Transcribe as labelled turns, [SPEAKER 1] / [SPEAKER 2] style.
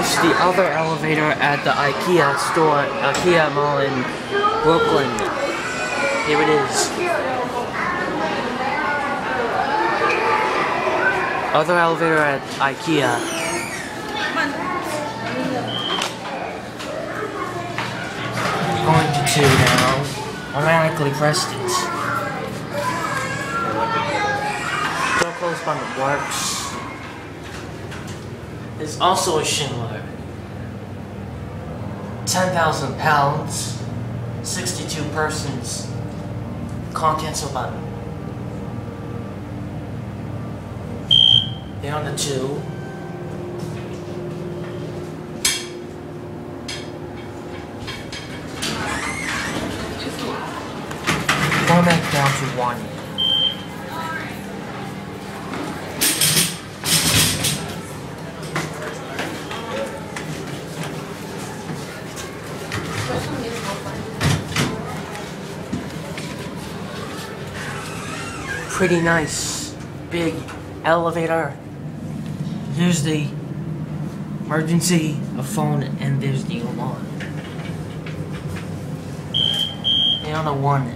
[SPEAKER 1] Here's the other elevator at the Ikea store, Ikea mall in Brooklyn. Here it is. Other elevator at Ikea. Going to 2 now. Automatically pressed it. Door closed button works. There's also a Schindler. 10,000 pounds. 62 persons. Can't cancel button. They're on the 2. Going back down to 1. Pretty nice, big elevator. Here's the emergency, a phone, and there's the alarm. They're on a 1.